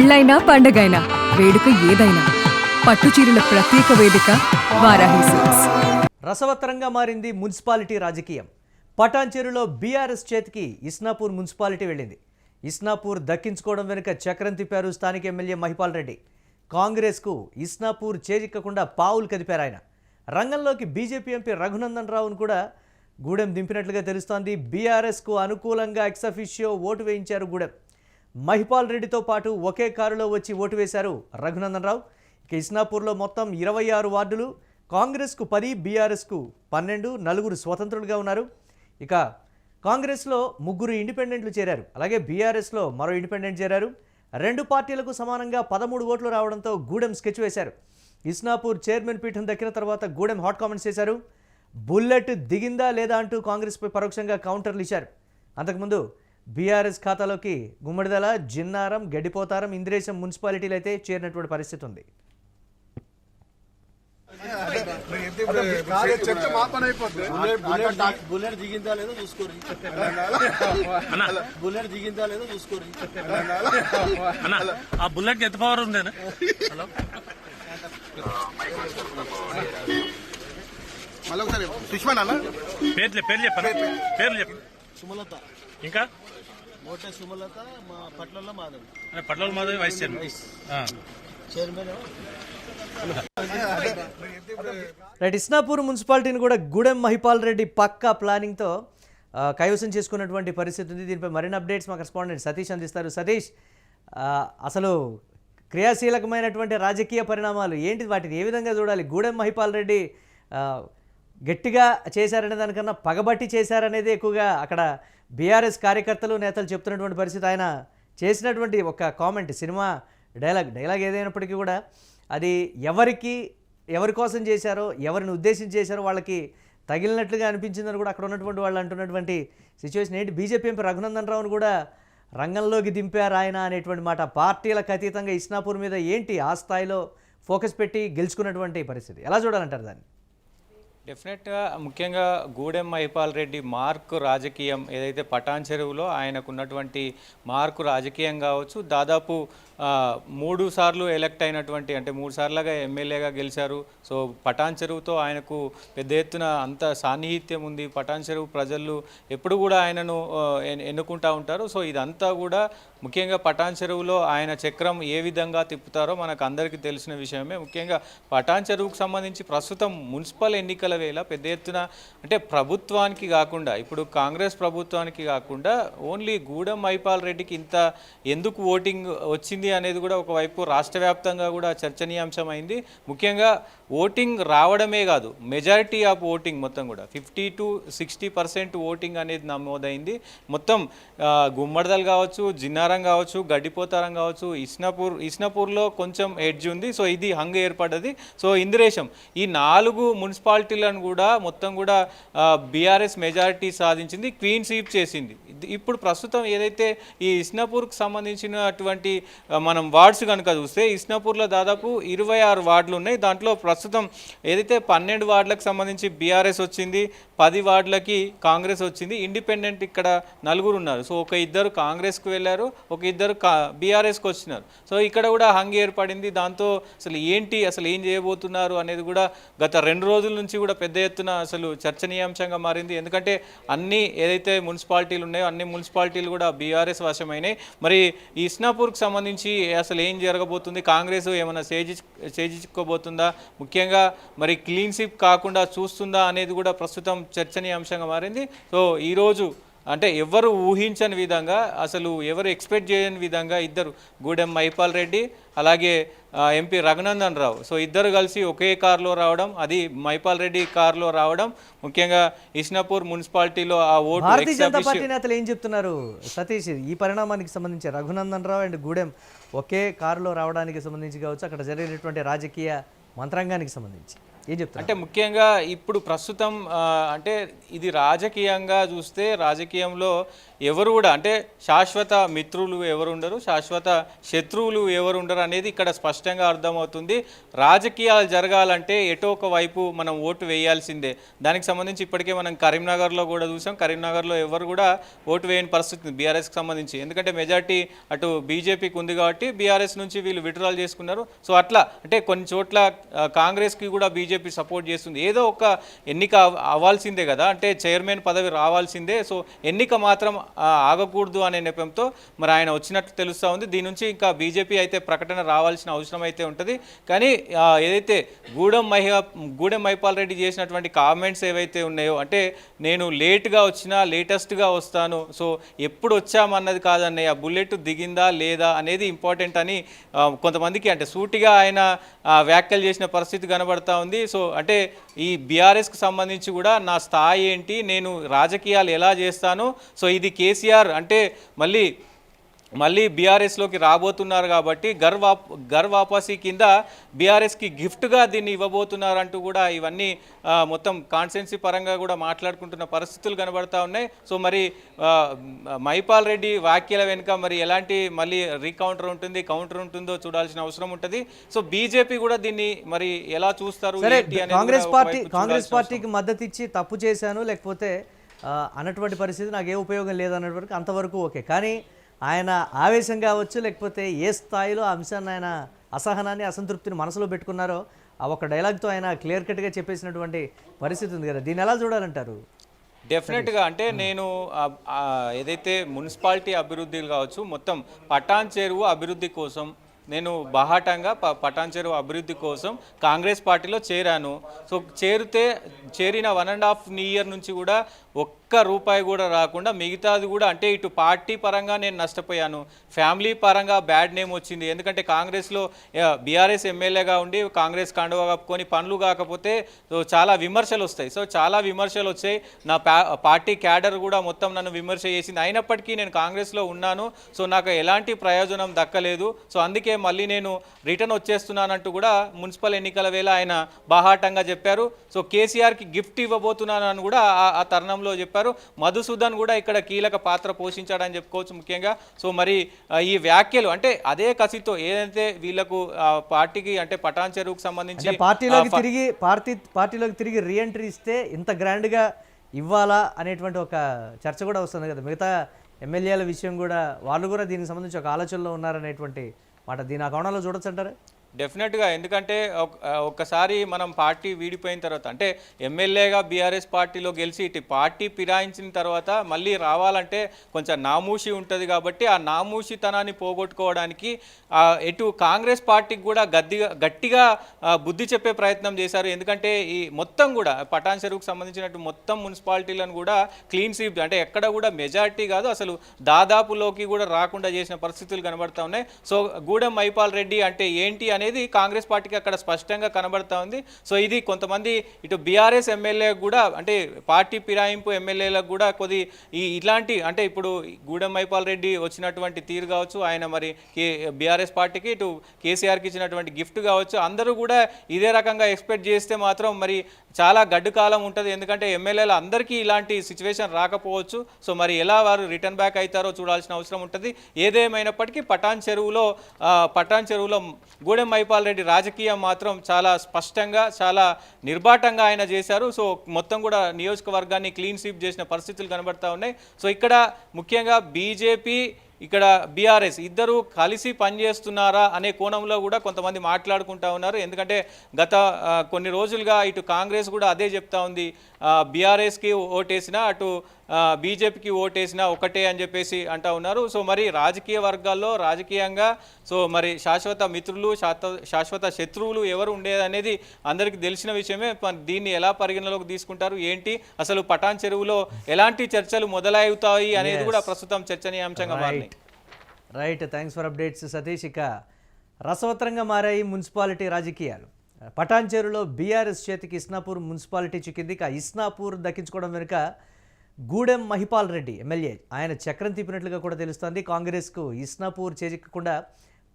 పెళ్ళైనా పండగైనా వేడుక ఏదైనా పట్టుచీరల ప్రత్యేక వేదిక వారాహి సిల్క్స్. రసవత్తరంగా మారింది మున్సిపాలిటీ రాజకీయం. పటాన్చెరులో బీఆర్ఎస్ చేతికి ఇస్నాపూర్ మున్సిపాలిటీ వెళ్ళింది. ఇస్నాపూర్ దక్కించుకోవడం వెనుక చక్రం తిప్పారు స్థానిక ఎమ్మెల్యే మహిపాల్ రెడ్డి. కాంగ్రెస్కు ఇస్నాపూర్ చేజిక్కకుండా పావులు కదిపారు ఆయన. రంగంలోకి బీజేపీ ఎంపీ రఘునందన్ రావును కూడా గూడెం దింపినట్లుగా తెలుస్తోంది. బీఆర్ఎస్కు అనుకూలంగా ఎక్సఫిషియో ఓటు వేయించారు గూడెం. మహిపాల్ రెడ్డితో పాటు ఒకే కారులో వచ్చి ఓటు వేశారు రఘునందన్ రావు. ఇక ఇస్నాపూర్లో మొత్తం 26 వార్డులు, కాంగ్రెస్కు 10, బీఆర్ఎస్కు 12, 4 స్వతంత్రులుగా ఉన్నారు. ఇక కాంగ్రెస్లో 3 ఇండిపెండెంట్లు చేరారు, అలాగే బీఆర్ఎస్లో మరో ఇండిపెండెంట్ చేరారు. 2 పార్టీలకు సమానంగా 13 ఓట్లు రావడంతో గూడెం స్కెచ్ వేశారు. ఇస్నాపూర్ చైర్మన్ పీఠం దక్కిన తర్వాత గూడెం హాట్ కామెంట్స్ చేశారు. బుల్లెట్ దిగిందా లేదా అంటూ కాంగ్రెస్పై పరోక్షంగా కౌంటర్లు ఇచ్చారు. అంతకుముందు బీఆర్ఎస్ ఖాతాలోకి గుమ్మడిదల, జిన్నారం, గడ్డిపోతారం, ఇంద్రేశం మున్సిపాలిటీలు అయితే చేరినటువంటి పరిస్థితి ఉంది. బుల్లెట్ దిగిందా లేదో చూసుకోరు. బుల్లెట్ దిగిందా లేదో చూసుకోరు. ఆ బుల్లెట్ ఎంత పవర్ ఉందేనా? హలో, మళ్ళీ ఒకసారి సుష్మా పేర్లు చెప్పండి. సుమలత, ఇంకా మోటే సుమలత, మా పట్లలో Madhavi. Patla Madhavi vice chairman. Chairman right. Isnapur మున్సిపాలిటీని కూడా గూడెం మహిపాల్ రెడ్డి పక్కా ప్లానింగ్తో కైవసం చేసుకున్నటువంటి పరిస్థితి ఉంది. దీనిపై మరిన్ని అప్డేట్స్ మా కరెస్పాండెంట్ సతీష్ అందిస్తారు. సతీష్, అసలు క్రియాశీలకమైనటువంటి రాజకీయ పరిణామాలు ఏంటి, వాటిని ఏ విధంగా చూడాలి? గూడెం మహిపాల్ రెడ్డి గట్టిగా చేశారనే దానికన్నా పగబట్టి చేశారనేది ఎక్కువగా అక్కడ బీఆర్ఎస్ కార్యకర్తలు, నేతలు చెప్తున్నటువంటి పరిస్థితి. ఆయన చేసినటువంటి ఒక కామెంట్, సినిమా డైలాగ్ ఏదైనప్పటికీ కూడా అది ఎవరి కోసం చేశారో, ఎవరిని ఉద్దేశించి చేశారో వాళ్ళకి తగిలినట్లుగా అనిపించిందని కూడా అక్కడ ఉన్నటువంటి వాళ్ళు అంటున్నటువంటి సిచ్యువేషన్ ఏంటి? బీజేపీ ఎంపీ రఘునందన్ రావును కూడా రంగంలోకి దింపారు ఆయన అనేటువంటి మాట. పార్టీలకు అతీతంగా ఇస్నాపూర్ మీద ఏంటి ఆ స్థాయిలో ఫోకస్ పెట్టి గెలుచుకున్నటువంటి పరిస్థితి, ఎలా చూడాలంటారు దాన్ని? డెఫినెట్గా ముఖ్యంగా గూడెం మహిపాల్ రెడ్డి మార్కు రాజకీయం ఏదైతే పటాన్ చెరువులో ఆయనకున్నటువంటి మార్కు రాజకీయం కావచ్చు, దాదాపు 3 సార్లు ఎలక్ట్ అయినటువంటి, అంటే 3 సార్లుగా ఎమ్మెల్యేగా గెలిచారు. సో పటాన్ చెరువుతో ఆయనకు పెద్ద ఎత్తున అంత సాన్నిహిత్యం ఉంది. పటాన్ చెరువు ప్రజలు ఎప్పుడు కూడా ఆయనను ఎన్నుకుంటూ ఉంటారు. సో ఇదంతా కూడా ముఖ్యంగా పటాన్ చెరువులో ఆయన చక్రం ఏ విధంగా తిప్పుతారో మనకు అందరికీ తెలిసిన విషయమే. ముఖ్యంగా పటాన్ చెరువుకు సంబంధించి ప్రస్తుతం మున్సిపల్ ఎన్నికల వేళ పెద్ద ఎత్తున, అంటే ప్రభుత్వానికి కాకుండా, ఇప్పుడు కాంగ్రెస్ ప్రభుత్వానికి కాకుండా ఓన్లీ గూడెం మహిపాల్ రెడ్డికి ఇంత ఎందుకు ఓటింగ్ వచ్చింది అనేది కూడా ఒకవైపు రాష్ట్ర వ్యాప్తంగా కూడా చర్చనీయాంశమైంది. ముఖ్యంగా ఓటింగ్ రావడమే కాదు, మెజారిటీ ఆఫ్ ఓటింగ్ మొత్తం కూడా 50 to 60% ఓటింగ్ అనేది నమోదైంది. మొత్తం గుమ్మడిదల్ కావచ్చు, జిన్నారం కావచ్చు, గడ్డిపోతారం కావచ్చు, ఇస్నాపూర్లో కొంచెం ఎడ్జ్ ఉంది. సో ఇది హంగ్ ఏర్పడ్డది. సో ఇంద్రేశం, ఈ 4 మున్సిపాలిటీలను కూడా మొత్తం కూడా బీఆర్ఎస్ మెజారిటీ సాధించింది, క్వీన్ స్వీప్ చేసింది. ఇప్పుడు ప్రస్తుతం ఏదైతే ఈ ఇస్నాపూర్కి సంబంధించినటువంటి మనం వార్డ్స్ కనుక చూస్తే, ఇస్నాపూర్లో దాదాపు 26 వార్డులు ఉన్నాయి. దాంట్లో ప్రస్తుతం ఏదైతే 12 వార్డులకు సంబంధించి బీఆర్ఎస్ వచ్చింది, 10 వార్డులకి కాంగ్రెస్ వచ్చింది. ఇండిపెండెంట్ ఇక్కడ 4 ఉన్నారు. సో ఒక 2 కాంగ్రెస్కి వెళ్ళారు, ఒక 2 బీఆర్ఎస్కి వచ్చినారు. సో ఇక్కడ కూడా హంగ్ ఏర్పడింది. దాంతో అసలు ఏం చేయబోతున్నారు అనేది కూడా గత 2 రోజుల నుంచి కూడా పెద్ద ఎత్తున అసలు చర్చనీయాంశంగా మారింది. ఎందుకంటే అన్ని ఏదైతే మున్సిపాలిటీలు ఉన్నాయో అన్ని మున్సిపాలిటీలు కూడా బీఆర్ఎస్ వశమైనాయి. మరి ఈ ఇస్నాపూర్కి సంబంధించి అసలు ఏం జరగబోతుంది? కాంగ్రెస్ ఏమైనా చేజిక్కోబోతుందా? ముఖ్యంగా మరి క్లీన్ స్వీప్ కాకుండా చూస్తుందా అనేది కూడా ప్రస్తుతం చర్చనీయాంశంగా మారింది. సో ఈరోజు అంటే ఎవరు ఊహించని విధంగా, అసలు ఎవరు ఎక్స్పెక్ట్ చేయని విధంగా ఇద్దరు, గూడెం మహిపాల్ రెడ్డి అలాగే ఎంపీ రఘునందన్ రావు, సో ఇద్దరు కలిసి ఒకే కారులో రావడం, అది మహిపాల్ రెడ్డి కారులో రావడం, ముఖ్యంగా ఇస్నాపూర్ మున్సిపాలిటీలో ఆ ఓటు. భారతీయ జనతా పార్టీ నేతలు ఏం చెప్తున్నారు సతీష్ ఈ పరిణామానికి సంబంధించి? రఘునందన్ రావు అండ్ గూడెం ఒకే కారులో రావడానికి సంబంధించి కావచ్చు, అక్కడ జరిగినటువంటి రాజకీయ మంత్రాంగానికి సంబంధించి ఏం చెప్తారు? అంటే ముఖ్యంగా ఇప్పుడు ప్రస్తుతం అంటే ఇది రాజకీయంగా చూస్తే, రాజకీయంలో ఎవరు కూడా అంటే శాశ్వత మిత్రులు ఎవరు ఉండరు, శాశ్వత శత్రువులు ఎవరు ఉండరు అనేది ఇక్కడ స్పష్టంగా అర్థమవుతుంది. రాజకీయాలు జరగాలంటే ఎటో ఒక వైపు మనం ఓటు వేయాల్సిందే. దానికి సంబంధించి ఇప్పటికే మనం కరీంనగర్లో కూడా చూసాం. కరీంనగర్లో ఎవరు కూడా ఓటు వేయని పరిస్థితి ఉంది బీఆర్ఎస్కి సంబంధించి. ఎందుకంటే మెజార్టీ అటు బీజేపీకి ఉంది కాబట్టి బీఆర్ఎస్ నుంచి వీళ్ళు విత్డ్రాల్ చేసుకున్నారు. సో అట్లా అంటే కొన్ని చోట్ల కాంగ్రెస్కి కూడా బీజేపీ సపోర్ట్ చేస్తుంది. ఏదో ఒక ఎన్నిక అవ్వాల్సిందే కదా, అంటే చైర్మన్ పదవి రావాల్సిందే. సో ఎన్నిక మాత్రం ఆగకూడదు అనే నెపంతో మరి ఆయన వచ్చినట్టు తెలుస్తూ ఉంది. దీని నుంచి ఇంకా బీజేపీ అయితే ప్రకటన రావాల్సిన అవసరం అయితే ఉంటుంది. కానీ ఏదైతే గూడెం మైపాల్ రెడ్డి చేసినటువంటి కామెంట్స్ ఏవైతే ఉన్నాయో, అంటే నేను లేట్గా వచ్చినా లేటెస్ట్గా వస్తాను, సో ఎప్పుడు వచ్చామన్నది కాదన్నయ్య, బుల్లెట్ దిగిందా లేదా అనేది ఇంపార్టెంట్ అని కొంతమందికి అంటే సూటిగా ఆయన వ్యాఖ్యలు చేసిన పరిస్థితి కనబడతా ఉంది. సో అంటే ఈ బీఆర్ఎస్కి సంబంధించి కూడా నా స్థాయి ఏంటి, నేను రాజకీయాలు ఎలా చేస్తాను, సో ఇది కేసీఆర్ అంటే మళ్ళీ బీఆర్ఎస్లోకి రాబోతున్నారు కాబట్టి గర్ వాపసీ కింద బీఆర్ఎస్కి గిఫ్ట్గా దీన్ని ఇవ్వబోతున్నారంటూ కూడా ఇవన్నీ మొత్తం కాన్స్టిట్యున్సీ పరంగా కూడా మాట్లాడుకుంటున్న పరిస్థితులు కనబడతా ఉన్నాయి. సో మరి మైపాల్ రెడ్డి వ్యాఖ్యల వెనుక మరి ఎలాంటి మళ్ళీ కౌంటర్ ఉంటుందో చూడాల్సిన అవసరం ఉంటుంది. సో బీజేపీ కూడా దీన్ని మరి ఎలా చూస్తారు? కాంగ్రెస్ పార్టీకి మద్దతు ఇచ్చి తప్పు చేశాను లేకపోతే అన్నటువంటి పరిస్థితి నాకు ఏ ఉపయోగం లేదన్నటువంటి వరకు అంతవరకు ఓకే. కానీ ఆయన ఆవేశం కావచ్చు లేకపోతే ఏ స్థాయిలో ఆ అంశాన్ని ఆయన అసహనాన్ని అసంతృప్తిని మనసులో పెట్టుకున్నారో ఆ ఒక డైలాగ్తో ఆయన క్లియర్ కట్గా చెప్పేసినటువంటి పరిస్థితి ఉంది కదా, దీన్ని ఎలా చూడాలంటారు? డెఫినెట్గా అంటే నేను ఏదైతే మున్సిపాలిటీ అభివృద్ధి కావచ్చు, మొత్తం పటాన్ చెరువు అభివృద్ధి కోసం నేను బాహాటంగా పటాన్ చెరువు అభివృద్ధి కోసం కాంగ్రెస్ పార్టీలో చేరాను. సో చేరిన 1.5 ఇయర్ నుంచి కూడా ఒక్క రూపాయి కూడా రాకుండా మిగతాది కూడా అంటే ఇటు పార్టీ పరంగా నేను నష్టపోయాను, ఫ్యామిలీ పరంగా బ్యాడ్ నేమ్ వచ్చింది. ఎందుకంటే కాంగ్రెస్లో బీఆర్ఎస్ ఎమ్మెల్యేగా ఉండి కాంగ్రెస్ కండువా కప్పుకొని పనులు కాకపోతే చాలా విమర్శలు వస్తాయి. సో చాలా విమర్శలు వచ్చాయి, నా పార్టీ క్యాడర్ కూడా మొత్తం నన్ను విమర్శ చేసింది. అయినప్పటికీ నేను కాంగ్రెస్లో ఉన్నాను, సో నాకు ఎలాంటి ప్రయోజనం దక్కలేదు. సో అందుకే మళ్ళీ నేను రిటర్న్ వచ్చేస్తున్నానంటూ కూడా మున్సిపల్ ఎన్నికల వేళ ఆయన బాహాటంగా చెప్పారు. సో కేసీఆర్కి గిఫ్ట్ ఇవ్వబోతున్నానని కూడా ఆ తరుణంలో చెప్పారు. మధుసూదన్ కూడా ఇక్కడ కీలక పాత్ర పోషించాడని చెప్పుకోవచ్చు ముఖ్యంగా. సో మరి ఈ వ్యాఖ్యలు అంటే అదే కసితో ఏదైతే వీళ్ళకు పార్టీకి అంటే పటాన్ చెరువుకు సంబంధించి పార్టీలోకి తిరిగి రీఎంట్రీ ఇస్తే ఇంత గ్రాండ్గా ఇవ్వాలా అనేటువంటి ఒక చర్చ కూడా వస్తుంది కదా. మిగతా ఎమ్మెల్యేల విషయం కూడా వాళ్ళు కూడా దీనికి సంబంధించి ఒక ఆలోచనలో ఉన్నారనేటువంటి మాట దీని ఆ కోణంలో చూడొచ్చు అంటారా? డెఫినెట్గా, ఎందుకంటే ఒక్కసారి మనం పార్టీ వీడిపోయిన తర్వాత అంటే ఎమ్మెల్యేగా బీఆర్ఎస్ పార్టీలో గెలిచి ఇటు పార్టీ ఫిరాయించిన తర్వాత మళ్ళీ రావాలంటే కొంచెం నామూషి ఉంటుంది. కాబట్టి ఆ నామూషితనాన్ని పోగొట్టుకోవడానికి ఇటు కాంగ్రెస్ పార్టీకి కూడా గట్టిగా బుద్ధి చెప్పే ప్రయత్నం చేశారు. ఎందుకంటే ఈ మొత్తం కూడా పటాన్ చెరువుకు సంబంధించినట్టు మొత్తం మున్సిపాలిటీలను కూడా క్లీన్ స్వీప్ అంటే ఎక్కడ కూడా మెజార్టీ కాదు అసలు దాదాపులోకి కూడా రాకుండా చేసిన పరిస్థితులు కనబడతా ఉన్నాయి. సో గూడెం మైపాల్ రెడ్డి అంటే ఏంటి అనేది కాంగ్రెస్ పార్టీకి అక్కడ స్పష్టంగా కనబడతా ఉంది. సో ఇది కొంతమంది ఇటు బీఆర్ఎస్ ఎమ్మెల్యే కూడా అంటే పార్టీ ఫిరాయింపు ఎమ్మెల్యేలకు కూడా కొద్ది ఇట్లాంటి అంటే ఇప్పుడు గూడెం మైపాల్ రెడ్డి వచ్చినటువంటి తీరు కావచ్చు, ఆయన మరి బీఆర్ఎస్ పార్టీకి ఇటు కేసీఆర్కి ఇచ్చినటువంటి గిఫ్ట్ కావచ్చు, అందరూ కూడా ఇదే రకంగా ఎక్స్పెక్ట్ చేస్తే మాత్రం మరి చాలా గడ్డు కాలం ఉంటుంది. ఎందుకంటే ఎమ్మెల్యేలు అందరికీ ఇలాంటి సిచ్యువేషన్ రాకపోవచ్చు. సో మరి ఎలా వారు రిటర్న్ బ్యాక్ అవుతారో చూడాల్సిన అవసరం ఉంటుంది. ఏదేమైనప్పటికీ పటాన్ చెరువులో గూడెం మైపాల్ రెడ్డి రాజకీయం మాత్రం చాలా స్పష్టంగా చాలా నిర్బాటంగా ఆయన చేశారు. సో మొత్తం కూడా నియోజకవర్గాన్ని క్లీన్ స్వీప్ చేసిన పరిస్థితులు కనబడతా ఉన్నాయి. సో ఇక్కడ ముఖ్యంగా బీజేపీ ఇక్కడ బీఆర్ఎస్ ఇద్దరు కలిసి పనిచేస్తున్నారా అనే కోణంలో కూడా కొంతమంది మాట్లాడుకుంటా ఉన్నారు. ఎందుకంటే గత కొన్ని రోజులుగా ఇటు కాంగ్రెస్ కూడా అదే చెప్తా ఉంది, బీఆర్ఎస్కి ఓటేసినా అటు బీజేపీకి ఓటేసినా ఒకటే అని చెప్పేసి అంటూ ఉన్నారు. సో మరి రాజకీయ వర్గాల్లో రాజకీయంగా సో మరి శాశ్వత మిత్రులు శాశ్వత శత్రువులు ఎవరు ఉండేదనేది అందరికీ తెలిసిన విషయమే. దీన్ని ఎలా పరిగణలోకి తీసుకుంటారు ఏంటి, అసలు పటాన్ చెరువులో ఎలాంటి చర్చలు మొదలవుతాయి అనేది కూడా ప్రస్తుతం చర్చనీయాంశంగా మారింది. Right, thanks for updates Satish. ఇక రసవత్రంగా మారాయి మున్సిపాలిటీ రాజకీయాలు. పటాన్ చెరువులో బీఆర్ఎస్ చేతికి ఇస్నాపూర్ మున్సిపాలిటీ చిక్కింది. ఇక ఇస్నాపూర్ దక్కించుకోవడం వెనుక గూడెం మహిపాల్ రెడ్డి ఎమ్మెల్యే ఆయన చక్రం తిప్పినట్లుగా కూడా తెలుస్తోంది. కాంగ్రెస్కు ఇస్నాపూర్ చేజిక్కకుండా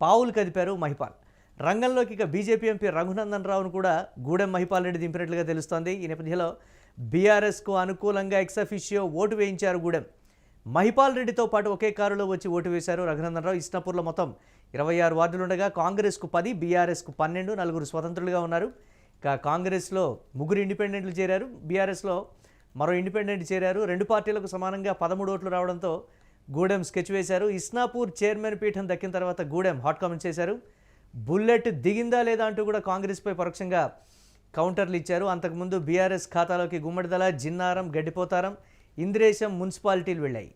పావులు కదిపారు మహిపాల్. రంగంలోకి ఇక బీజేపీ ఎంపీ రఘునందన్ రావును కూడా గూడెం మహిపాల్ రెడ్డి దింపినట్లుగా తెలుస్తోంది. ఈ నేపథ్యంలో బీఆర్ఎస్కు అనుకూలంగా ఎక్సఫిషియో ఓటు వేయించారు గూడెం. మహిపాల్ రెడ్డితో పాటు ఒకే కారులో వచ్చి ఓటు వేశారు రఘునందన్ రావు. ఇస్నాపూర్లో మొత్తం 26 వార్డులుండగా కాంగ్రెస్కు 10, బీఆర్ఎస్కు 12, 4 స్వతంత్రులుగా ఉన్నారు. ఇక కాంగ్రెస్లో 3 ఇండిపెండెంట్లు చేరారు, బీఆర్ఎస్లో మరో ఇండిపెండెంట్ చేరారు. 2 పార్టీలకు సమానంగా 13 ఓట్లు రావడంతో గూడెం స్కెచ్ వేశారు. ఇస్నాపూర్ చైర్మన్ పీఠం దక్కిన తర్వాత గూడెం హాట్ కామెంట్ చేశారు. బుల్లెట్ దిగిందా లేదా అంటూ కూడా కాంగ్రెస్పై పరోక్షంగా కౌంటర్లు ఇచ్చారు. అంతకుముందు బీఆర్ఎస్ ఖాతాలోకి గుమ్మడిదల, జిన్నారం, గడ్డిపోతారం, ఇంద్రేశం మున్సిపాలిటీలు వెళ్ళాయి.